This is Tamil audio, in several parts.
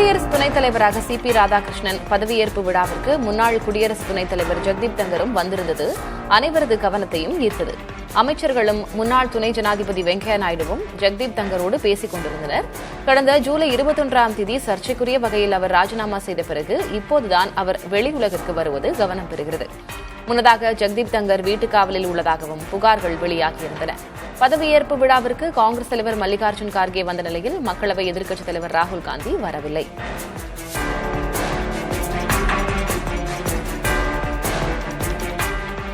குடியரசு துணைத் தலைவராக சி.பி. ராதாகிருஷ்ணன் பதவியேற்பு விழாவிற்கு முன்னாள் குடியரசு துணைத் தலைவர் ஜெகதீப் தங்கரும் வந்திருந்தது அனைவரது கவனத்தையும் ஈர்த்தது. அமைச்சர்களும் முன்னாள் துணை ஜனாதிபதி வெங்கையா நாயுடுவும் ஜெகதீப் தங்கரோடு பேசிக் கொண்டிருந்தனர். கடந்த ஜூலை 21ஆம் தேதி சர்ச்சைக்குரிய வகையில் அவர் ராஜினாமா செய்த பிறகு இப்போதுதான் அவர் வெளி உலகிற்கு வருவது கவனம் பெறுகிறது. முன்னதாக ஜெகதீப் தங்கர் வீட்டுக்காவலில் உள்ளதாகவும் புகார்கள் வெளியாகியிருந்தன. பதவியேற்பு விழாவிற்கு காங்கிரஸ் தலைவர் மல்லிகார்ஜுன் கார்கே வந்த நிலையில் மக்களவை எதிர்க்கட்சித் தலைவர் ராகுல் காந்தி வரவில்லை.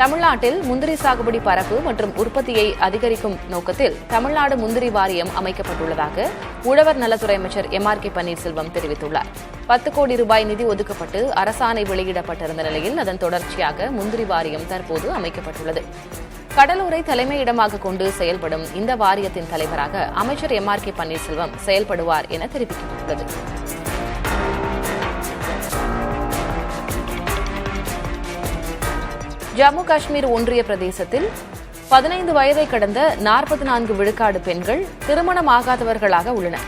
தமிழ்நாட்டில் முந்திரி சாகுபடி பரப்பு மற்றும் உற்பத்தியை அதிகரிக்கும் நோக்கத்தில் தமிழ்நாடு முந்திரி வாரியம் அமைக்கப்பட்டுள்ளதாக உழவர் நலத்துறை அமைச்சர் எம்.ஆர்.கே. பன்னீர்செல்வம் தெரிவித்துள்ளார். 10 கோடி ரூபாய் நிதி ஒதுக்கப்பட்டு அரசாணை வெளியிடப்பட்டிருந்த நிலையில் அதன் தொடர்ச்சியாக முந்திரி வாரியம் தற்போது அமைக்கப்பட்டுள்ளது. கடலூரை தலைமையிடமாக கொண்டு செயல்படும் இந்த வாரியத்தின் தலைவராக அமைச்சர் எம்.ஆர்.கே. பன்னீர்செல்வம் செயல்படுவார் என தெரிவிக்கப்பட்டுள்ளது. ஜம்மு காஷ்மீர் ஒன்றிய பிரதேசத்தில் 15 வயதை கடந்த 44 விழுக்காடு பெண்கள் திருமணமாகாதவர்களாக உள்ளனர்.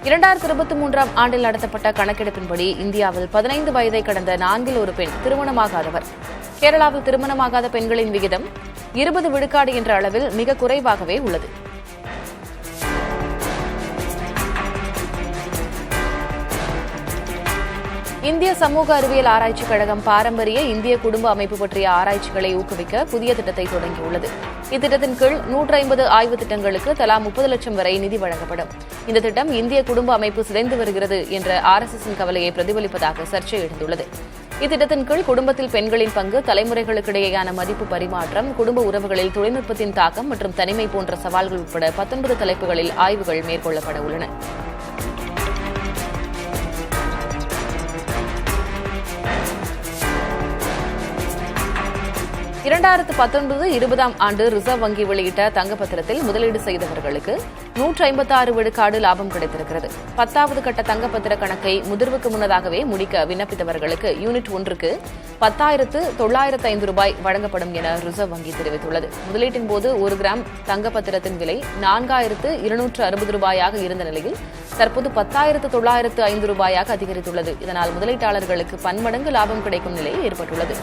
2023ஆம் ஆண்டில் நடத்தப்பட்ட கணக்கெடுப்பின்படி இந்தியாவில் 15 வயதை கடந்த 4 ஒரு பெண் திருமணமாகாதவர். கேரளாவில் திருமணமாகாத பெண்களின் விகிதம் 20 விழுக்காடு என்ற அளவில் மிக குறைவாகவே உள்ளது. இந்திய சமூக அறிவியல் ஆராய்ச்சிக் கழகம் பாரம்பரிய இந்திய குடும்ப அமைப்பு பற்றிய ஆராய்ச்சிகளை ஊக்குவிக்க புதிய திட்டத்தை தொடங்கியுள்ளது. இத்திட்டத்தின் கீழ் 150 ஆய்வுத் திட்டங்களுக்கு தலா 30 லட்சம் வரை நிதி வழங்கப்படும். இந்த திட்டம் இந்திய குடும்ப அமைப்பு சிதைந்து வருகிறது என்ற RSSன் கவலையை பிரதிபலிப்பதாக சர்ச்சை எழுந்துள்ளது. இத்திட்டத்தின் கீழ் குடும்பத்தில் பெண்களின் பங்கு, தலைமுறைகளுக்கிடையேயான மதிப்பு பரிமாற்றம், குடும்ப உறவுகளில் தொழில்நுட்பத்தின் தாக்கம் மற்றும் தனிமை போன்ற சவால்கள் உட்பட 19 தலைப்புகளில் ஆய்வுகள் மேற்கொள்ளப்பட உள்ளன. 2019-20ஆம் ஆண்டு ரிசர்வ் வங்கி வெளியிட்ட தங்கப்பத்திரத்தில் முதலீடு செய்தவர்களுக்கு 156 விழுக்காடு லாபம் கிடைத்திருக்கிறது. 10வது கட்ட தங்கப்பத்திர கணக்கை முதிர்வுக்கு முன்னதாகவே முடிக்க விண்ணப்பித்தவர்களுக்கு யூனிட் ஒன்றுக்கு 10,905 ரூபாய் வழங்கப்படும் என ரிசர்வ் வங்கி தெரிவித்துள்ளது. முதலீட்டின் போது 1 கிராம் தங்கப்பத்திரத்தின் விலை 4,260 ரூபாயாக இருந்த நிலையில் தற்போது 10,905 ரூபாயாக அதிகரித்துள்ளது. இதனால் முதலீட்டாளர்களுக்கு பன்மடங்கு லாபம் கிடைக்கும் நிலை ஏற்பட்டுள்ளது.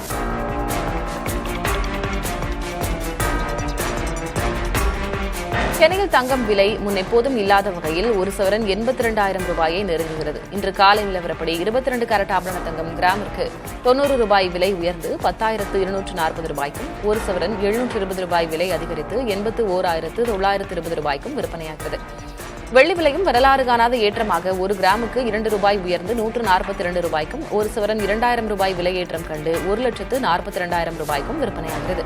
சென்னையில் தங்கம் விலை முன் எப்போதும் இல்லாத வகையில் ஒரு சவரன் 82,000 ரூபாயை நெருங்குகிறது. இன்று காலை நிலவரப்படி 22 கேரட் ஆபரண தங்கம் கிராமிற்கு 90 ரூபாய் விலை உயர்ந்து 10,240 ரூபாய்க்கும், ஒரு சவரன் 720 ரூபாய் விலை அதிகரித்து 81,920 ரூபாய்க்கும் விற்பனையாகிறது. வெள்ளி விலையும் வரலாறு காணாத ஏற்றமாக 1 கிராமுக்கு 2 ரூபாய் உயர்ந்து 142 ரூபாய்க்கும், ஒரு சவரன் 2,000 ரூபாய் விலையேற்றம் கண்டு 1,42,000 ரூபாய்க்கும் விற்பனையாகிறது.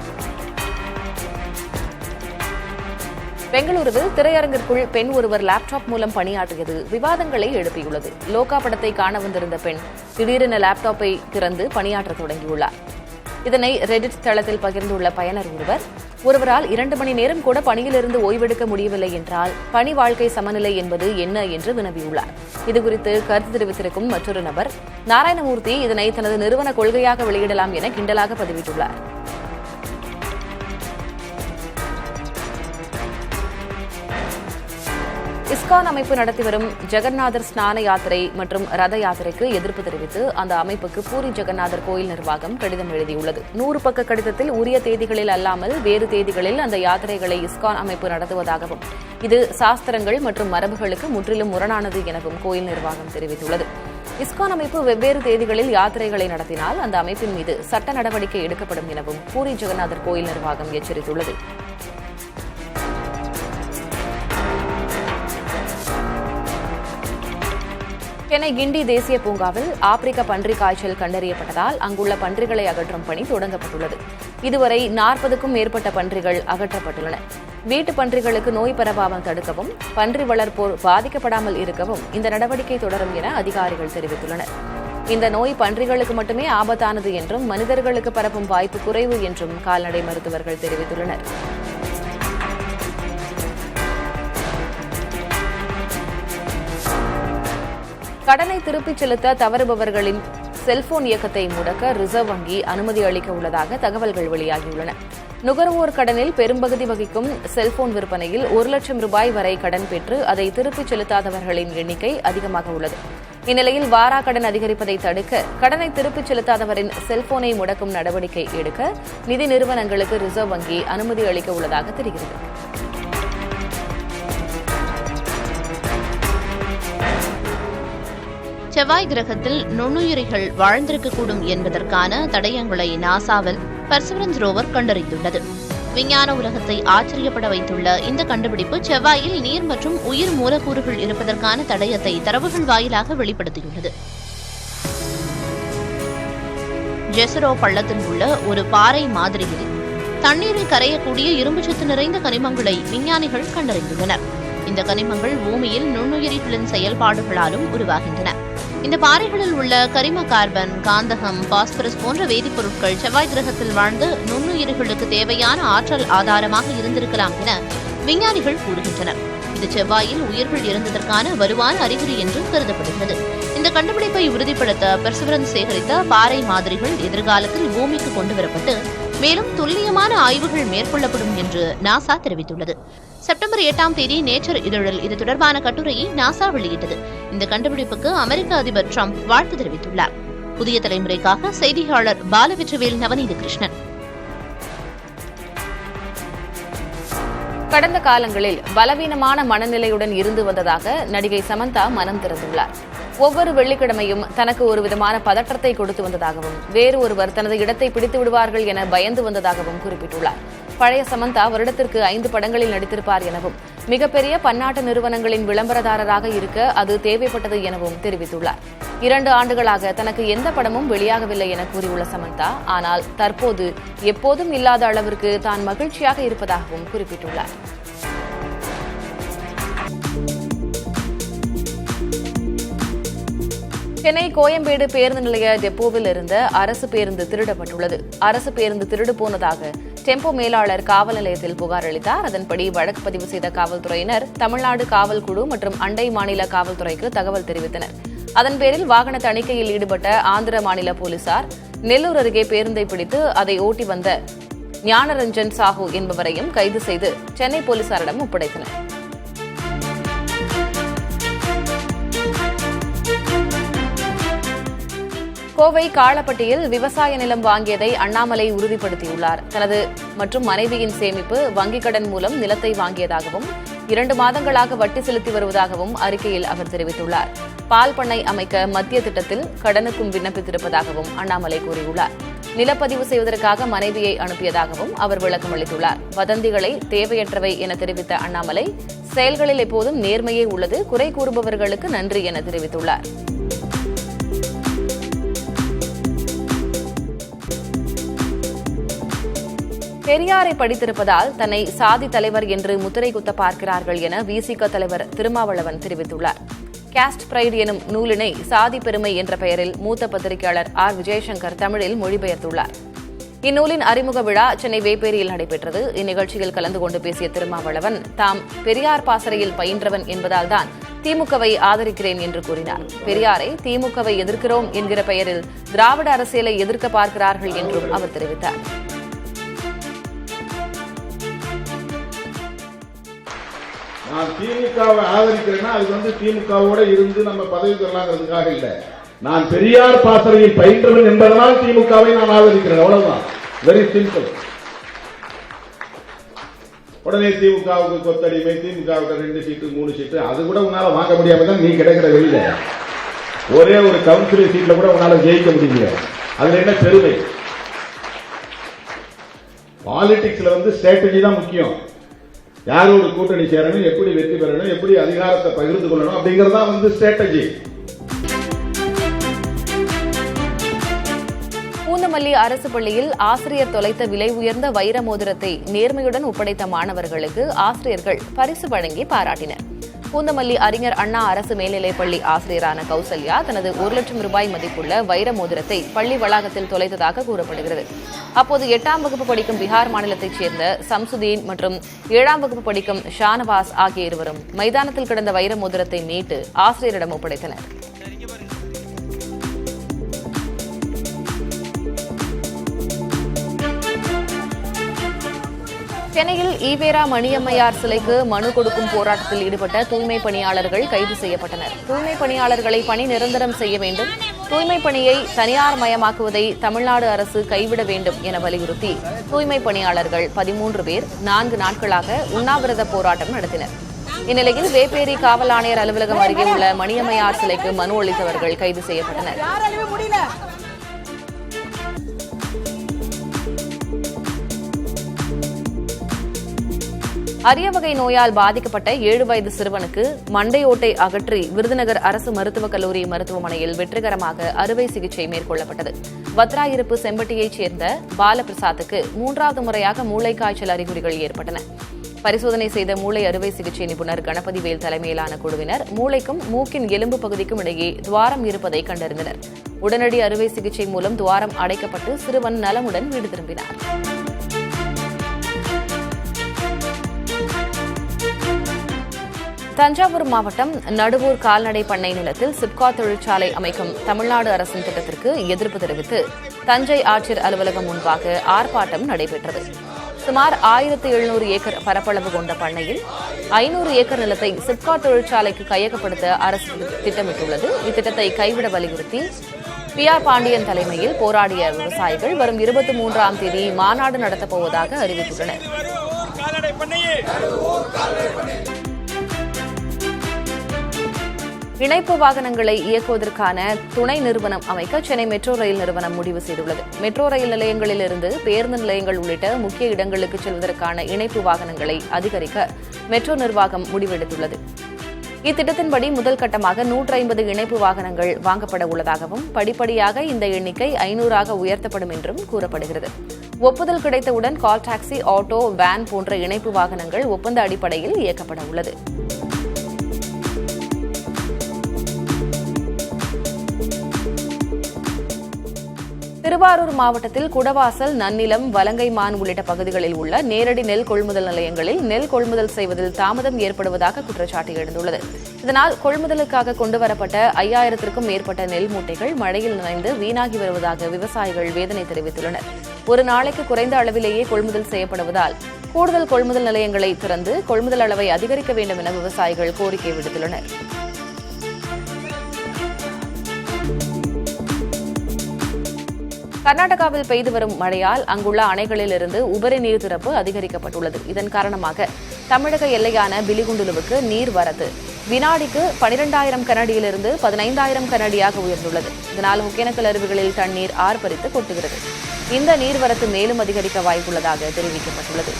பெங்களூருவில் திரையரங்கிற்குள் பெண் ஒருவர் லேப்டாப் மூலம் பணியாற்றியது விவாதங்களை எழுப்பியுள்ளது. லோகா படத்தை காண வந்திருந்த பெண் திடீரென லேப்டாப்பை திறந்து பணியாற்ற தொடங்கியுள்ளார். இதனை ரெடிட் தளத்தில் பகிர்ந்துள்ள பயனர் ஒருவரால் 2 மணி நேரம் கூட பணியிலிருந்து ஓய்வெடுக்க முடியவில்லை என்றால் பணி வாழ்க்கை சமநிலை என்பது என்ன என்று வினவியுள்ளார். இதுகுறித்து கருத்து தெரிவித்திருக்கும் மற்றொரு நபர் நாராயணமூர்த்தி இதனை தனது நிறுவன கொள்கையாக வெளியிடலாம் என கிண்டலாக பதிவிட்டுள்ளார். இஸ்கான் அமைப்பு நடத்தி வரும் ஜெகநாதர் ஸ்நான யாத்திரை மற்றும் ரத யாத்திரைக்கு எதிர்ப்பு தெரிவித்து அந்த அமைப்புக்கு பூரி ஜெகநாதர் கோயில் நிர்வாகம் கடிதம் எழுதியுள்ளது. 100 பக்க கடிதத்தில் உரிய தேதிகளில் அல்லாமல் வேறு தேதிகளில் அந்த யாத்திரைகளை இஸ்கான் அமைப்பு நடத்துவதாகவும் இது சாஸ்திரங்கள் மற்றும் மரபுகளுக்கு முற்றிலும் முரணானது எனவும் கோயில் நிர்வாகம் தெரிவித்துள்ளது. இஸ்கான் அமைப்பு வெவ்வேறு தேதிகளில் யாத்திரைகளை நடத்தினால் அந்த அமைப்பின் மீது சட்ட நடவடிக்கை எடுக்கப்படும் எனவும் பூரி ஜெகநாதர் கோயில் நிர்வாகம் எச்சரித்துள்ளது. சென்னை கிண்டி தேசிய பூங்காவில் ஆப்பிரிக்க பன்றி காய்ச்சல் கண்டறியப்பட்டதால் அங்குள்ள பன்றிகளை அகற்றும் பணி தொடங்கப்பட்டுள்ளது. இதுவரை 40க்கும் மேற்பட்ட பன்றிகள் அகற்றப்பட்டுள்ளன. வீட்டு பன்றிகளுக்கு நோய் பரவாமல் தடுக்கவும், பன்றி வளர்ப்போர் பாதிக்கப்படாமல் இருக்கவும் இந்த நடவடிக்கை தொடரும் என அதிகாரிகள் தெரிவித்துள்ளனர். இந்த நோய் பன்றிகளுக்கு மட்டுமே ஆபத்தானது என்றும் மனிதர்களுக்கு பரவும் வாய்ப்பு குறைவு என்றும் கால்நடை மருத்துவர்கள் தெரிவித்துள்ளனர். கடனை திருப்பிச் செலுத்த தவறுபவர்களின் செல்போன் இயக்கத்தை முடக்க ரிசர்வ் வங்கி அனுமதி அளிக்க உள்ளதாக தகவல்கள் வெளியாகியுள்ளன. நுகர்வோர் கடனில் பெரும்பகுதி வகிக்கும் செல்போன் விற்பனையில் 1 லட்சம் ரூபாய் வரை கடன் பெற்று அதை திருப்பிச் செலுத்தாதவர்களின் எண்ணிக்கை அதிகமாக உள்ளது. இந்நிலையில் வாரா கடன் அதிகரிப்பதை தடுக்க கடனை திருப்பிச் செலுத்தாதவரின் செல்போனை முடக்கும் நடவடிக்கை எடுக்க நிதி நிறுவனங்களுக்கு ரிசர்வ் வங்கி அனுமதி அளிக்க உள்ளதாக தெரிகிறது. செவ்வாய் கிரகத்தில் நுண்ணுயிரிகள் வாழ்ந்திருக்கக்கூடும் என்பதற்கான தடயங்களை நாசாவில் பெர்சவரன்ஸ் ரோவர் கண்டறிந்துள்ளது. விஞ்ஞான உலகத்தை ஆச்சரியப்பட வைத்துள்ள இந்த கண்டுபிடிப்பு செவ்வாயில் நீர் மற்றும் உயிர் மூலக்கூறுகள் இருப்பதற்கான தடயத்தை தரவுகள் வாயிலாக வெளிப்படுத்தியுள்ளது. ஜெசரோ பள்ளத்தில் உள்ள ஒரு பாறை மாதிரியில் தண்ணீரில் கரையக்கூடிய இரும்புச்சத்து நிறைந்த கனிமங்களை விஞ்ஞானிகள் கண்டறிந்துள்ளனர். இந்த கனிமங்கள் பூமியில் நுண்ணுயிரிகளின் செயல்பாடுகளாலும் உருவாகின்றன. இந்த பாறைகளில் உள்ள கரிம கார்பன், காந்தகம், பாஸ்பரஸ் போன்ற வேதிப்பொருட்கள் செவ்வாய் கிரகத்தில் வாழ்ந்த நுண்ணுயிர்களுக்கு தேவையான ஆற்றல் ஆதாரமாக இருந்திருக்கலாம் என விஞ்ஞானிகள் கூறுகின்றனர். இது செவ்வாயில் உயிர்கள் இருந்ததற்கான வலுவான அறிகுறி என்று கருதப்படுகிறது. இந்த கண்டுபிடிப்பை உறுதிப்படுத்த பெர்சவரன்ஸ் சேகரித்த பாறை மாதிரிகள் எதிர்காலத்தில் பூமிக்கு கொண்டுவரப்பட்டு மேலும் துல்லியமான ஆய்வுகள் மேற்கொள்ளப்படும் என்று நாசா தெரிவித்துள்ளது. செப்டம்பர் 8ஆம் தேதி நேச்சர் இதழில் இது தொடர்பான கட்டுரையை நாசா வெளியிட்டது. இந்த கண்டுபிடிப்புக்கு அமெரிக்க அதிபர் டிரம்ப் வாழ்த்து தெரிவித்துள்ளார். புதிய தலைமுறைக்காக செய்தியாளர் பாலவெற்றிவேல் நவநீத கிருஷ்ணன். கடந்த காலங்களில் பலவீனமான மனநிலையுடன் இருந்து வந்ததாக நடிகை சமந்தா மனம் திறந்துள்ளார். ஒவ்வொரு வெள்ளிக்கிழமையும் தனக்கு ஒருவிதமான பதற்றத்தை கொடுத்து வந்ததாகவும் வேறு ஒருவர் தனது இடத்தை பிடித்து விடுவார்கள் என பயந்து வந்ததாகவும் குறிப்பிட்டுள்ளார். பழைய சமந்தா வருடத்திற்கு 5 படங்களில் நடித்திருப்பார் எனவும் மிகப்பெரிய பன்னாட்டு நிறுவனங்களின் விளம்பரதாரராக இருக்க அது தேவைப்பட்டது எனவும் தெரிவித்துள்ளார். 2 ஆண்டுகளாக தனக்கு எந்த படமும் வெளியாகவில்லை என கூறியுள்ள சமந்தா, ஆனால் தற்போது எப்போதும் இல்லாத அளவிற்கு தான் மகிழ்ச்சியாக இருப்பதாகவும் குறிப்பிட்டுள்ளார். சென்னை கோயம்பேடு பேருந்து நிலைய டெப்போவில் இருந்த அரசு பேருந்து திருடப்பட்டுள்ளது. அரசு பேருந்து திருடு போனதாக டெம்போ மேலாளர் காவல் நிலையத்தில் புகார் அளித்தார். அதன்படி வழக்கு பதிவு செய்த காவல்துறையினர் தமிழ்நாடு காவல் குழு மற்றும் அண்டை மாநில காவல்துறைக்கு தகவல் தெரிவித்தனர். அதன் பேரில் வாகன தணிக்கையில் ஈடுபட்ட ஆந்திர மாநில போலீசார் நெல்லூர் அருகே பேருந்தை பிடித்து அதை ஓட்டி வந்த ஞானரஞ்சன் சாஹூ என்பவரையும் கைது செய்து சென்னை போலீசாரிடம் ஒப்படைத்தனர். கோவை காளப்பட்டியில் விவசாய நிலம் வாங்கியதை அண்ணாமலை உறுதிப்படுத்தியுள்ளார். தனது மற்றும் மனைவியின் சேமிப்பு வங்கிக் கடன் மூலம் நிலத்தை வாங்கியதாகவும் 2 மாதங்களாக வட்டி செலுத்தி வருவதாகவும் அறிக்கையில் அவர் தெரிவித்துள்ளார். பால் பண்ணை அமைக்க மத்திய திட்டத்தில் கடனுக்கும் விண்ணப்பித்திருப்பதாகவும் அண்ணாமலை கூறியுள்ளார். நிலப்பதிவு செய்வதற்காக மனைவியை அனுப்பியதாகவும் அவர் விளக்கம் அளித்துள்ளார். வதந்திகளை தேவையற்றவை என தெரிவித்த அண்ணாமலை, செயல்களில் எப்போதும் நேர்மையே உள்ளது, குறை கூறுபவர்களுக்கு நன்றி என தெரிவித்துள்ளார். பெரியாரை படித்திருப்பதால் தன்னை சாதி தலைவர் என்று முத்திரை குத்த பார்க்கிறார்கள் என விசிக தலைவர் திருமாவளவன் தெரிவித்துள்ளார். காஸ்ட் பிரைட் எனும் நூலினை சாதி பெருமை என்ற பெயரில் மூத்த பத்திரிகையாளர் ஆர். விஜயசங்கர் தமிழில் மொழிபெயர்த்துள்ளார். இந்நூலின் அறிமுக விழா சென்னை வேப்பேரியில் நடைபெற்றது. இந்நிகழ்ச்சியில் கலந்து கொண்டு பேசிய திருமாவளவன், தாம் பெரியார் பாசறையில் பயின்றவன் என்பதால்தான் திமுகவை ஆதரிக்கிறேன் என்று கூறினார். பெரியாரை திமுகவை எதிர்க்கிறோம் என்கிற பெயரில் திராவிட அரசியலை எதிர்க்க பார்க்கிறார்கள் என்றும் அவர் தெரிவித்தார். நான் திமுகவை ஆதரிக்கிறேன்னா அது திமுகவோட இருந்து நம்ம பதவி பெறலாங்கிறதுக்காக இல்ல. நான் பெரியார் பாசறையில் பயின்றவன் என்பதனால் திமுகவை நான் ஆதரிக்கிறேன், அவ்வளவுதான். Very simple. உடனே திமுகவுக்கு கொத்தடிமை, திமுகவுக்கு 2 சீட்டு 3 சீட்டு அது கூட உன்னால வாங்க முடியாம தான் நீ கிடைக்கிற வெளியில. ஒரே ஒரு கவுன்சிலர் சீட்ல கூட உன்னால ஜெயிக்க முடியல. அதுல என்ன பெருமை? பாலிடிக்ஸ்ல ஸ்ட்ராட்டஜி தான் முக்கியம். யாரோட கூட்டணி சேரணும், எப்படி வெற்றி பெறணும், எப்படி அதிகாரத்தை பகிர்ந்து கொள்ளணும் அப்படிங்கறதா ஸ்ட்ராட்டஜி. பூந்தமல்லி அரசு பள்ளியில் ஆசிரியர் தொலைத்த விலை உயர்ந்த வைர மோதிரத்தை நேர்மையுடன் ஒப்படைத்த மாணவர்களுக்கு ஆசிரியர்கள் பரிசு வழங்கி பாராட்டினர். பூந்தமல்லி அறிஞர் அண்ணா அரசு மேல்நிலைப்பள்ளி ஆசிரியரான கௌசல்யா தனது 1 லட்சம் ரூபாய் மதிப்புள்ள வைர மோதிரத்தை பள்ளி வளாகத்தில் தொலைத்ததாக கூறப்படுகிறது. அப்போது 8ஆம் வகுப்பு படிக்கும் பீகார் மாநிலத்தைச் சேர்ந்த சம்சுதீன் மற்றும் 7ஆம் வகுப்பு படிக்கும் ஷானவாஸ் ஆகிய இருவரும் மைதானத்தில் கிடந்த வைர மோதிரத்தை மீட்டு ஆசிரியரிடம் ஒப்படைத்தனர். சென்னையில் ஈவேரா மணியம்மையார் சிலைக்கு மனு கொடுக்கும் போராட்டத்தில் ஈடுபட்ட தூய்மை பணியாளர்கள் கைது செய்யப்பட்டனர். தூய்மை பணியாளர்களை பணி நிரந்தரம் செய்ய வேண்டும், தூய்மை பணியை தனியார் மயமாக்குவதை தமிழ்நாடு அரசு கைவிட வேண்டும் என வலியுறுத்தி தூய்மை பணியாளர்கள் 13 பேர் 4 நாட்களாக உண்ணாவிரத போராட்டம் நடத்தினர். இந்நிலையில் வேப்பேரி காவல் ஆணையர் அலுவலகம் அருகே உள்ள மணியம்மையார் சிலைக்கு மனு அளித்தவர்கள் கைது செய்யப்பட்டனர். அரிய வகை நோயால் பாதிக்கப்பட்ட 7 வயது சிறுவனுக்கு மண்டையோட்டை அகற்றி விருதுநகர் அரசு மருத்துவக் கல்லூரி மருத்துவமனையில் வெற்றிகரமாக அறுவை சிகிச்சை மேற்கொள்ளப்பட்டது. வத்ராயிருப்பு செம்பட்டியைச் சேர்ந்த பாலபிரசாத்துக்கு 3வது முறையாக மூளைக்காய்ச்சல் அறிகுறிகள் ஏற்பட்டன. பரிசோதனை செய்த மூளை அறுவை சிகிச்சை நிபுணர் கணபதிவேல் தலைமையிலான குழுவினர் மூளைக்கும் மூக்கின் எலும்பு பகுதிக்கும் இடையே துவாரம் இருப்பதை கண்டறிந்தனர். உடனடி அறுவை சிகிச்சை மூலம் துவாரம் அடைக்கப்பட்டு சிறுவன் நலமுடன் வீடு திரும்பினார். தஞ்சாவூர் மாவட்டம் நடுவூர் கால்நடை பண்ணை நிலத்தில் சிப்காட் தொழிற்சாலை அமைக்கும் தமிழ்நாடு அரசின் திட்டத்திற்கு எதிர்ப்பு தெரிவித்து தஞ்சை ஆட்சியர் அலுவலகம் முன்பாக ஆர்ப்பாட்டம் நடைபெற்றது. சுமார் 1700 ஏக்கர் பரப்பளவு கொண்ட பண்ணையில் 500 ஏக்கர் நிலத்தை சிப்காட் தொழிற்சாலைக்கு கையகப்படுத்த அரசு திட்டமிட்டுள்ளது. இத்திட்டத்தை கைவிட வலியுறுத்தி PR பாண்டியன் தலைமையில் போராடிய விவசாயிகள் வரும் 23ஆம் தேதி மாநாடு நடத்தப்போவதாக அறிவித்துள்ளனர். இணைப்பு வாகனங்களை இயக்குவதற்கான துணை நிறுவனம் அமைக்க சென்னை மெட்ரோ ரயில் நிறுவனம் முடிவு செய்துள்ளது. மெட்ரோ ரயில் நிலையங்களிலிருந்து பேருந்து நிலையங்கள் உள்ளிட்ட முக்கிய இடங்களுக்கு செல்வதற்கான இணைப்பு வாகனங்களை அதிகரிக்க மெட்ரோ நிர்வாகம் முடிவெடுத்துள்ளது. இத்திட்டத்தின்படி முதல் கட்டமாக 150 இணைப்பு வாகனங்கள் வாங்கப்பட உள்ளதாகவும் படிப்படியாக இந்த எண்ணிக்கை 500ஆக உயர்த்தப்படும் என்றும் கூறப்படுகிறது. ஒப்புதல் கிடைத்தவுடன் கால் டாக்ஸி, ஆட்டோ, வேன் போன்ற இணைப்பு வாகனங்கள் ஒப்பந்த அடிப்படையில் இயக்கப்பட உள்ளது. திருவாரூர் மாவட்டத்தில் குடவாசல், நன்னிலம், வலங்கைமான் உள்ளிட்ட பகுதிகளில் உள்ள நேரடி நெல் கொள்முதல் நிலையங்களில் நெல் கொள்முதல் செய்வதில் தாமதம் ஏற்படுவதாக குற்றச்சாட்டு எழுந்துள்ளது. இதனால் கொள்முதலுக்காக கொண்டுவரப்பட்ட 5000க்கும் மேற்பட்ட நெல் மூட்டைகள் மழையில் நனைந்து வீணாகி வருவதாக விவசாயிகள் வேதனை தெரிவித்துள்ளனர். ஒரு நாளைக்கு குறைந்த அளவிலேயே கொள்முதல் செய்யப்படுவதால் கூடுதல் கொள்முதல் நிலையங்களை திறந்து கொள்முதல் அளவை அதிகரிக்க வேண்டும் என விவசாயிகள் கோரிக்கை விடுத்துள்ளனர். கர்நாடகாவில் பெய்து வரும் மழையால் அங்குள்ள அணைகளிலிருந்து உபரி நீர் திறப்பு அதிகரிக்கப்பட்டுள்ளது. இதன் காரணமாக தமிழக எல்லையான பிலிகுண்டுலுவுக்கு நீர் வரத்து வினாடிக்கு 12,000 கனஅடியிலிருந்து 15,000 கனஅடியாக உயர்ந்துள்ளது. இதனால் ஒகேனக்கல் அருவிகளில் தண்ணீர் ஆர்ப்பரித்து கொட்டுகிறது. இந்த நீர்வரத்து மேலும் அதிகரிக்க வாய்ப்புள்ளதாக தெரிவிக்கப்பட்டுள்ளது.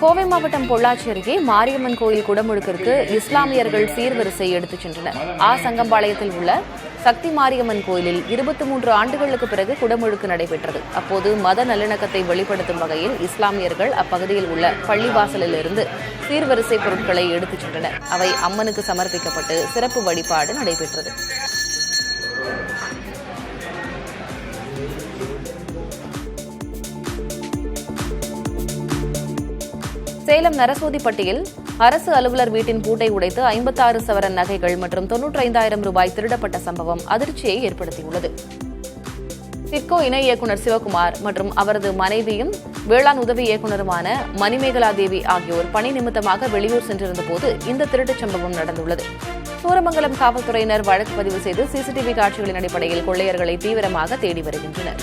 கோவை மாவட்டம் பொள்ளாச்சி அருகே மாரியம்மன் கோயில் குடமுழுக்கிற்கு இஸ்லாமியர்கள் சீர்வரிசை எடுத்துச் சென்றனர். சங்கம்பாளையத்தில் உள்ள சக்தி மாரியம்மன் கோயிலில் 23 ஆண்டுகளுக்கு பிறகு குடமுழுக்கு நடைபெற்றது. அப்போது மத நல்லிணக்கத்தை வெளிப்படுத்தும் வகையில் இஸ்லாமியர்கள் அப்பகுதியில் உள்ள பள்ளிவாசலிலிருந்து சீர்வரிசை பொருட்களை எடுத்துச் சென்றனர். அவை அம்மனுக்கு சமர்ப்பிக்கப்பட்டு சிறப்பு வழிபாடு நடைபெற்றது. சேலம் நரசோதிப்பட்டியில் அரசு அலுவலர் வீட்டின் பூட்டை உடைத்து 56 சவரன் நகைகள் மற்றும் 95,000 ரூபாய் திருடப்பட்ட சம்பவம் அதிர்ச்சியை ஏற்படுத்தியுள்ளது. சிட்கோ இணை இயக்குநர் சிவகுமார் மற்றும் அவரது மனைவியும் வேளாண் உதவி இயக்குநருமான மணிமேகலா தேவி ஆகியோர் பணி நிமித்தமாக வெளியூர் சென்றிருந்தபோது இந்த திருட்டுச் சம்பவம் நடந்துள்ளது. சூரமங்கலம் காவல்துறையினர் வழக்கு பதிவு செய்து சிசிடிவி காட்சிகளின் அடிப்படையில் கொள்ளையர்களை தீவிரமாக தேடி வருகின்றனர்.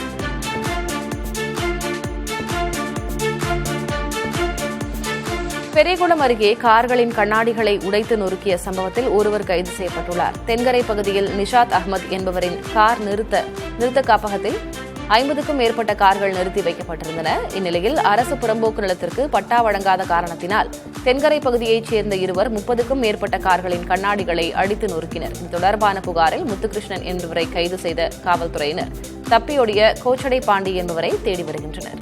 பெரியகுளம் அருகே கார்களின் கண்ணாடிகளை உடைத்து நொறுக்கிய சம்பவத்தில் ஒருவர் கைது செய்யப்பட்டுள்ளார். தென்கரை பகுதியில் நிஷாத் அகமது என்பவரின் கார் நிறுத்த காப்பகத்தில் 50க்கும் மேற்பட்ட கார்கள் நிறுத்தி வைக்கப்பட்டிருந்தன. இந்நிலையில் அரசு புறம்போக்கு நிலத்திற்கு பட்டா வழங்காத காரணத்தினால் தென்கரை பகுதியைச் சேர்ந்த இருவர் 30க்கும் மேற்பட்ட கார்களின் கண்ணாடிகளை அடித்து நொறுக்கினர். இது தொடர்பான புகாரில் முத்துகிருஷ்ணன் என்பவரை கைது செய்த காவல்துறையினர் தப்பியோடிய கோச்சடை பாண்டி என்பவரை தேடி வருகின்றனர்.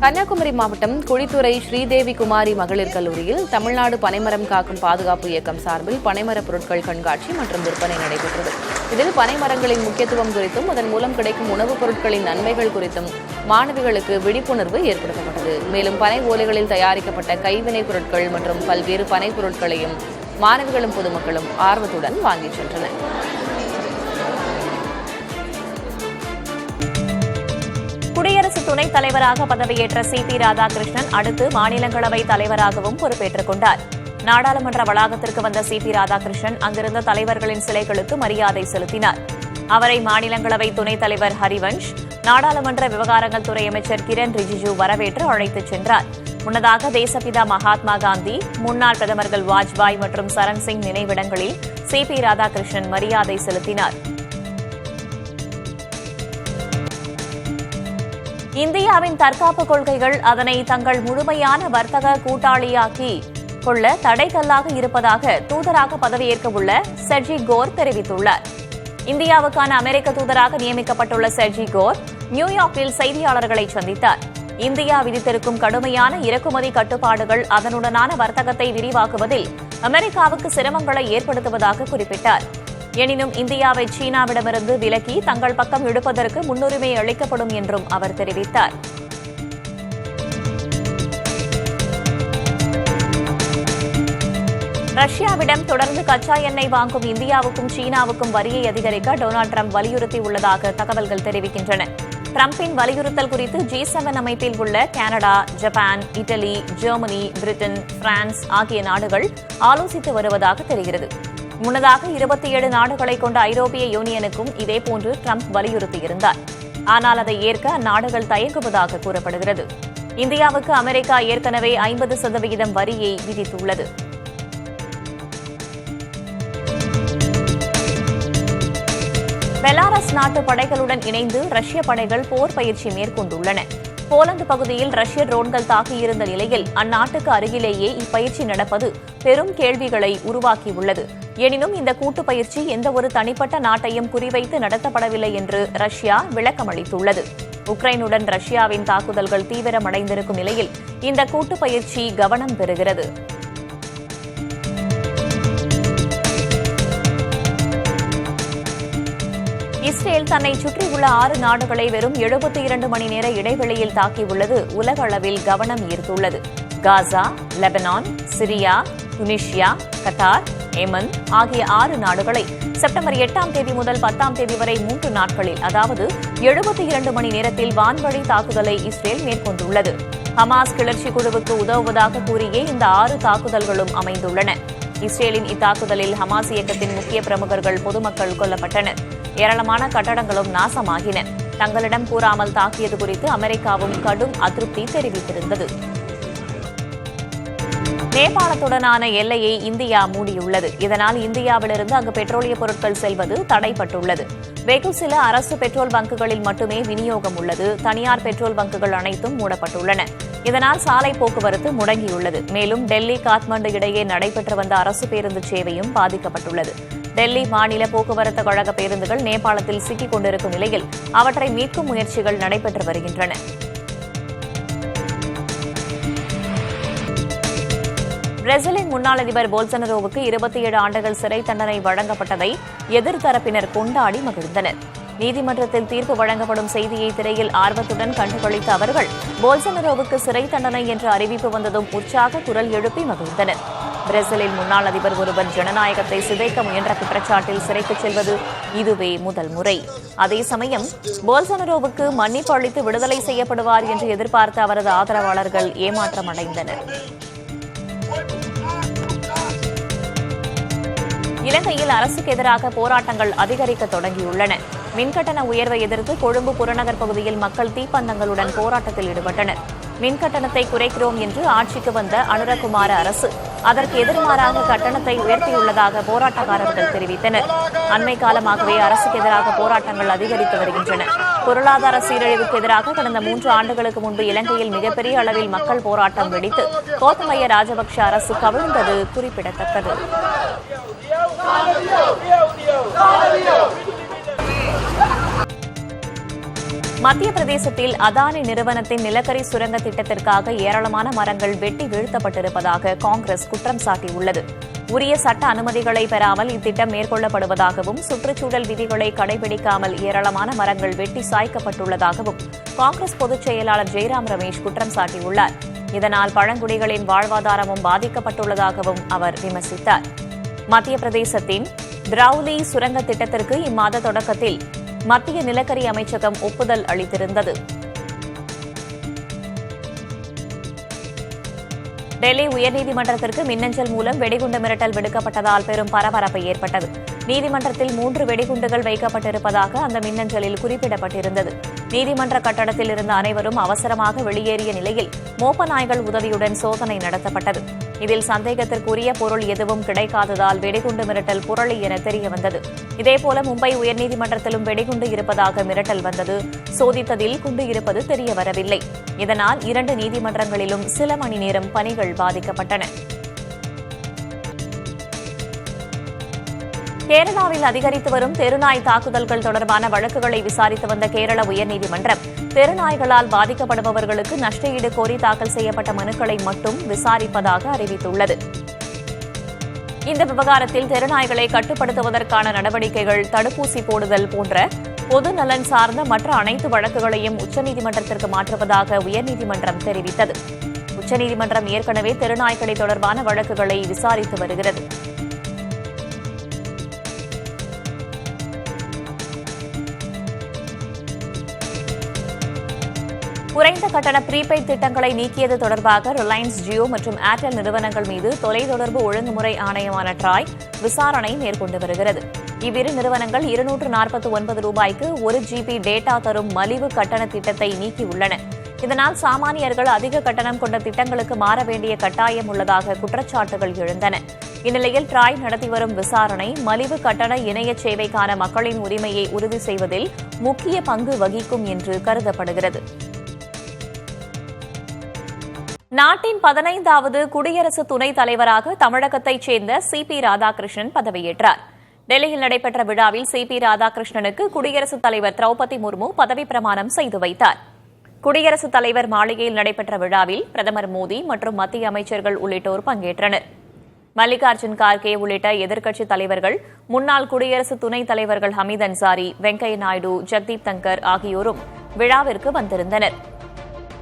கன்னியாகுமரி மாவட்டம் குழித்துறை ஸ்ரீதேவி குமாரி மகளிர் கல்லூரியில் தமிழ்நாடு பனைமரம் காக்கும் பாதுகாப்பு இயக்கம் சார்பில் பனைமர பொருட்கள் கண்காட்சி மற்றும் விற்பனை நடைபெற்றது. இதில் பனைமரங்களின் முக்கியத்துவம் குறித்தும் அதன் மூலம் கிடைக்கும் உணவுப் பொருட்களின் நன்மைகள் குறித்தும் மாணவிகளுக்கு விழிப்புணர்வு ஏற்படுத்தப்பட்டது. மேலும் பனை ஓலைகளில் தயாரிக்கப்பட்ட கைவினைப் பொருட்கள் மற்றும் பல்வேறு பனை பொருட்களையும் மாணவிகளும் பொதுமக்களும் ஆர்வத்துடன் வாங்கிச் சென்றனர். குடியரசு துணைத் தலைவராக பதவியேற்ற சி.பி. ராதாகிருஷ்ணன் அடுத்து மாநிலங்களவை தலைவராகவும் பொறுப்பேற்றுக் கொண்டார். நாடாளுமன்ற வளாகத்திற்கு வந்த சி.பி. ராதாகிருஷ்ணன் அங்கிருந்த தலைவர்களின் சிலைகளுக்கு மரியாதை செலுத்தினார். அவரை மாநிலங்களவை துணைத் தலைவர் ஹரிவன்ஷ், நாடாளுமன்ற விவகாரங்கள் துறை அமைச்சர் கிரண் ரிஜிஜு வரவேற்று அழைத்துச் சென்றார். முன்னதாக தேசப்பிதா மகாத்மா காந்தி, முன்னாள் பிரதமர்கள் வாஜ்பாய் மற்றும் சரண் சிங் நினைவிடங்களில் சி.பி. ராதாகிருஷ்ணன் மரியாதை செலுத்தினார். இந்தியாவின் தற்காப்பு கொள்கைகள் அதனை தங்கள் முழுமையான வர்த்தக கூட்டாளியாக்கி கொள்ள தடைக்கல்லாக இருப்பதாக தூதராக பதவியேற்க உள்ள செர்ஜி கோர் தெரிவித்துள்ளார். இந்தியாவுக்கான அமெரிக்க தூதராக நியமிக்கப்பட்டுள்ள செர்ஜி கோர் நியூயார்க்கில் செய்தியாளர்களை சந்தித்தார். இந்தியா விதித்திருக்கும் கடுமையான இறக்குமதி கட்டுப்பாடுகள் அதனுடனான வர்த்தகத்தை விரிவாக்குவதில் அமெரிக்காவுக்கு சிரமங்களை ஏற்படுத்துவதாக குறிப்பிட்டார். எனினும் இந்தியாவை சீனாவிடமிருந்து விலக்கி தங்கள் பக்கம் இழுப்பதற்கு முன்னுரிமை அளிக்கப்படும் என்றும் அவர் தெரிவித்தார். ரஷ்யாவிடம் தொடர்ந்து கச்சா எண்ணெய் வாங்கும் இந்தியாவுக்கும் சீனாவுக்கும் வரியை அதிகரிக்க டொனால்டு டிரம்ப் வலியுறுத்தியுள்ளதாக தகவல்கள் தெரிவிக்கின்றன. டிரம்பின் வலியுறுத்தல் குறித்து G7 அமைப்பில் உள்ள Canada, Japan, Italy, Germany, Britain, France ஆகிய நாடுகள் ஆலோசித்து வருவதாக தெரிகிறது. முன்னதாக 27 நாடுகளை கொண்ட ஐரோப்பிய யூனியனுக்கும் இதேபோன்று டிரம்ப் வலியுறுத்தியிருந்தார். ஆனால் அதை ஏற்க அந்நாடுகள் தயங்குவதாக கூறப்படுகிறது. இந்தியாவுக்கு அமெரிக்கா ஏற்கனவே 50% வரியை விதித்துள்ளது. பெலாரஸ் நாட்டு படைகளுடன் இணைந்து ரஷ்ய படைகள் போர் பயிற்சி மேற்கொண்டுள்ளன. போலந்து பகுதியில் ரஷ்ய ட்ரோன்கள் தாக்கியிருந்த நிலையில் அந்நாட்டுக்கு அருகிலேயே இப்பயிற்சி நடப்பது பெரும் கேள்விகளை உருவாக்கியுள்ளது. எனினும் இந்த கூட்டுப் பயிற்சி எந்தவொரு தனிப்பட்ட நாட்டையும் குறிவைத்து நடத்தப்படவில்லை என்று ரஷ்யா விளக்கமளித்துள்ளது. உக்ரைனுடன் ரஷ்யாவின் தாக்குதல்கள் தீவிரமடைந்திருக்கும் நிலையில் இந்த கூட்டுப் பயிற்சி கவனம் பெறுகிறது. இஸ்ரேல் தன்னை சுற்றியுள்ள 6 நாடுகளை வெறும் 72 மணி நேர இடைவெளியில் தாக்கியுள்ளது உலக அளவில் கவனம் ஈர்த்துள்ளது. Gaza, Lebanon, Syria, Tunisia, Qatar, Yemen ஆகிய 6 நாடுகளை செப்டம்பர் 8ஆம் தேதி முதல் 10ஆம் தேதி வரை 3 நாட்களில், அதாவது 72 மணி நேரத்தில் வான்வழி தாக்குதலை இஸ்ரேல் மேற்கொண்டுள்ளது. ஹமாஸ் கிளர்ச்சி குழுவுக்கு உதவுவதாக கூறியே இந்த 6 தாக்குதல்களும் அமைந்துள்ளன. இஸ்ரேலின் இத்தாக்குதலில் ஹமாஸ் இயக்கத்தின் முக்கிய பிரமுகர்கள், பொதுமக்கள் கொல்லப்பட்டனர். ஏராளமான கட்டடங்களும் நாசமாகின. தங்களிடம் கூறாமல் தாக்கியது குறித்து அமெரிக்காவும் கடும் அதிருப்தி தெரிவித்திருந்தது. நேபாளத்துடனான எல்லையை இந்தியா மூடியுள்ளது. இதனால் இந்தியாவிலிருந்து அங்கு பெட்ரோலிய பொருட்கள் செல்வது தடைப்பட்டுள்ளது. வெகு சில அரசு பெட்ரோல் பங்குகளில் மட்டுமே விநியோகம் உள்ளது. தனியார் பெட்ரோல் பங்குகள் அனைத்தும் மூடப்பட்டுள்ளன. இதனால் சாலை போக்குவரத்து முடங்கியுள்ளது. மேலும் டெல்லி, காத்மண்டு இடையே நடைபெற்று வந்த அரசு பேருந்து சேவையும் பாதிக்கப்பட்டுள்ளது. டெல்லி மாநில போக்குவரத்து கழக பேருந்துகள் நேபாளத்தில் சிக்கிக் கொண்டிருக்கும் நிலையில் அவற்றை மீட்கும் முயற்சிகள் நடைபெற்று வருகின்றன. பிரேசிலின் முன்னாள் அதிபர் போல்சனரோவுக்கு 27 ஆண்டுகள் சிறை தண்டனை வழங்கப்பட்டதை எதிர்த்தரப்பினர் கொண்டாடி மகிழ்ந்தனர். நீதிமன்றத்தில் தீர்ப்பு வழங்கப்படும் செய்தியை திரையில் ஆர்வத்துடன் கண்டுகளித்த அவர்கள் போல்சனரோவுக்கு சிறை தண்டனை என்ற அறிவிப்பு வந்ததும் உற்சாக குரல் எழுப்பி மகிழ்ந்தனர். பிரேசிலில் முன்னாள் அதிபர் ஒருவர் ஜனநாயகத்தை சிதைக்க முயன்ற குற்றச்சாட்டில் சிறைக்குச் செல்வது இதுவே முதல் முறை. அதே சமயம் போல்சனரோவுக்கு மன்னிப்பு அளித்து விடுதலை செய்யப்படுவார் என்று எதிர்பார்த்த அவரது ஆதரவாளர்கள் ஏமாற்றமடைந்தனர். இலங்கையில் அரசுக்கு எதிராக போராட்டங்கள் அதிகரிக்க தொடங்கியுள்ளன. மின்கட்டண உயர்வை எதிர்த்து கொழும்பு புறநகர் பகுதியில் மக்கள் தீப்பந்தங்களுடன் போராட்டத்தில் ஈடுபட்டனர். மின்கட்டணத்தை குறைக்கிறோம் என்று ஆட்சிக்கு வந்த அனுரகுமார அரசு அதற்கு எதிர்மாறாக கட்டணத்தை உயர்த்தியுள்ளதாக போராட்டக்காரர்கள் தெரிவித்தனர். அண்மை காலமாகவே அரசுக்கு எதிராக போராட்டங்கள் அதிகரித்து வருகின்றன. பொருளாதார சீரழிவுக்கு எதிராக கடந்த 3 ஆண்டுகளுக்கு முன்பு இலங்கையில் மிகப்பெரிய அளவில் மக்கள் போராட்டம் வெடித்து கோத்தபய ராஜபக்ஷ அரசு கவிழ்ந்தது குறிப்பிடத்தக்கது. மத்திய பிரதேசத்தில் அதானி நிறுவனத்தின் நிலக்கரி சுரங்க திட்டத்திற்காக ஏராளமான மரங்கள் வெட்டி வீழ்த்தப்பட்டிருப்பதாக காங்கிரஸ் குற்றம் சாட்டியுள்ளது. உரிய சட்ட அனுமதிகளை பெறாமல் இத்திட்டம் மேற்கொள்ளப்படுவதாகவும் சுற்றுச்சூழல் விதிகளை கடைபிடிக்காமல் ஏராளமான மரங்கள் வெட்டி சாய்க்கப்பட்டுள்ளதாகவும் காங்கிரஸ் பொதுச் செயலாளர் ஜெய்ராம் ரமேஷ் குற்றம் சாட்டியுள்ளார். இதனால் பழங்குடிகளின் வாழ்வாதாரமும் பாதிக்கப்பட்டுள்ளதாகவும் அவர் விமர்சித்தார். மத்திய பிரதேசத்தின் திரௌலி சுரங்க திட்டத்திற்கு இம்மாத தொடக்கத்தில் மத்திய நிலக்கரி அமைச்சகம் ஒப்புதல் அளித்திருந்தது. டெல்லி உயர்நீதிமன்றத்திற்கு மின்னஞ்சல் மூலம் வெடிகுண்டு மிரட்டல் விடுக்கப்பட்டதால் பெரும் பரபரப்பு ஏற்பட்டது. நீதிமன்றத்தில் 3 வெடிகுண்டுகள் வைக்கப்பட்டிருப்பதாக அந்த மின்னஞ்சலில் குறிப்பிடப்பட்டிருந்தது. நீதிமன்ற கட்டடத்தில் இருந்த அனைவரும் அவசரமாக வெளியேறிய நிலையில் மோப்ப நாய்கள் உதவியுடன் சோதனை நடத்தப்பட்டது. இதில் சந்தேகத்திற்குரிய பொருள் எதுவும் கிடைக்காததால் வெடிகுண்டு மிரட்டல் புரளி என தெரியவந்தது. இதேபோல மும்பை உயர்நீதிமன்றத்திலும் வெடிகுண்டு இருப்பதாக மிரட்டல் வந்தது. சோதித்ததில் குண்டு இருப்பது தெரியவரவில்லை. இதனால் 2 நீதிமன்றங்களிலும் சில மணி நேரம் பணிகள் பாதிக்கப்பட்டன. கேரளாவில் அதிகரித்து வரும் தெருநாய் தாக்குதல்கள் தொடர்பான வழக்குகளை விசாரித்து வந்த கேரள உயர்நீதிமன்றம் தெருநாய்களால் பாதிக்கப்படுபவர்களுக்கு நஷ்டஈடு கோரி தாக்கல் செய்யப்பட்ட மனுக்களை மட்டும் விசாரிப்பதாக அறிவித்துள்ளது. இந்த விவகாரத்தில் தெருநாய்களை கட்டுப்படுத்துவதற்கான நடவடிக்கைகள், தடுப்பூசி போடுதல் போன்ற பொது நலன் சார்ந்த மற்ற அனைத்து வழக்குகளையும் உச்சநீதிமன்றத்திற்கு மாற்றுவதாக உயர்நீதிமன்றம் தெரிவித்தது. உச்சநீதிமன்றம் ஏற்கனவே தெருநாய்களை தொடர்பான வழக்குகளை விசாரித்து வருகிறது. குறைந்த கட்டண ப்ரீபெய்ட் திட்டங்களை நீக்கியது தொடர்பாக ரிலையன்ஸ் ஜியோ மற்றும் ஏர்டெல் நிறுவனங்கள் மீது தொலைத்தொடர்பு ஒழுங்குமுறை ஆணையமான ட்ராய் விசாரணை மேற்கொண்டு வருகிறது. இவ்விரு நிறுவனங்கள் 249 ரூபாய்க்கு 1 GB டேட்டா தரும் மலிவு கட்டண திட்டத்தை நீக்கியுள்ளன. இதனால் சாமானியர்கள் அதிக கட்டணம் கொண்ட திட்டங்களுக்கு மாற வேண்டிய கட்டாயம் உள்ளதாக குற்றச்சாட்டுகள் எழுந்தன. இந்நிலையில் ட்ராய் நடத்தி வரும் விசாரணை மலிவு கட்டண இணைய சேவைக்கான மக்களின் உரிமையை உறுதி செய்வதில் முக்கிய பங்கு வகிக்கும் என்று கருதப்படுகிறது. நாட்டின் 15வது குடியரசு துணைத் தலைவராக தமிழகத்தைச் சேர்ந்த CP ராதாகிருஷ்ணன் பதவியேற்றார். டெல்லியில் நடைபெற்ற விழாவில் CP ராதாகிருஷ்ணனுக்கு குடியரசுத் தலைவர் திரௌபதி முர்மு பதவிப் பிரமாணம் செய்து வைத்தார். குடியரசுத் தலைவர் மாளிகையில் நடைபெற்ற விழாவில் பிரதமர் மோடி மற்றும் மத்திய அமைச்சர்கள் உள்ளிட்டோர் பங்கேற்றனர். மல்லிகார்ஜுன் கார்கே உள்ளிட்ட எதிர்க்கட்சித் தலைவர்கள், முன்னாள் குடியரசு துணைத் தலைவர்கள் ஹமீத் அன்சாரி, வெங்கையா நாயுடு, ஜக்தீப் தங்கர் ஆகியோரும் விழாவிற்கு வந்திருந்தனர்.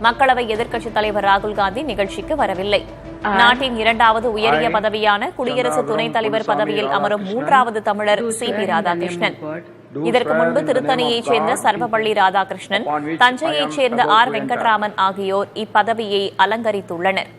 மக்களவை எதிர்க்கட்சித் தலைவர் ராகுல் காந்தி நிகழ்ச்சிக்கு வரவில்லை. நாட்டின் 2வது உயரிய பதவியான குடியரசு துணைத் தலைவர் பதவியில் அமரும் 3வது தமிழர் CP ராதாகிருஷ்ணன். இதற்கு முன்பு திருத்தணியைச் சேர்ந்த சர்வபள்ளி ராதாகிருஷ்ணன், தஞ்சையைச் சேர்ந்த R வெங்கட்ராமன் ஆகியோர் இப்பதவியை அலங்கரித்துள்ளனர்.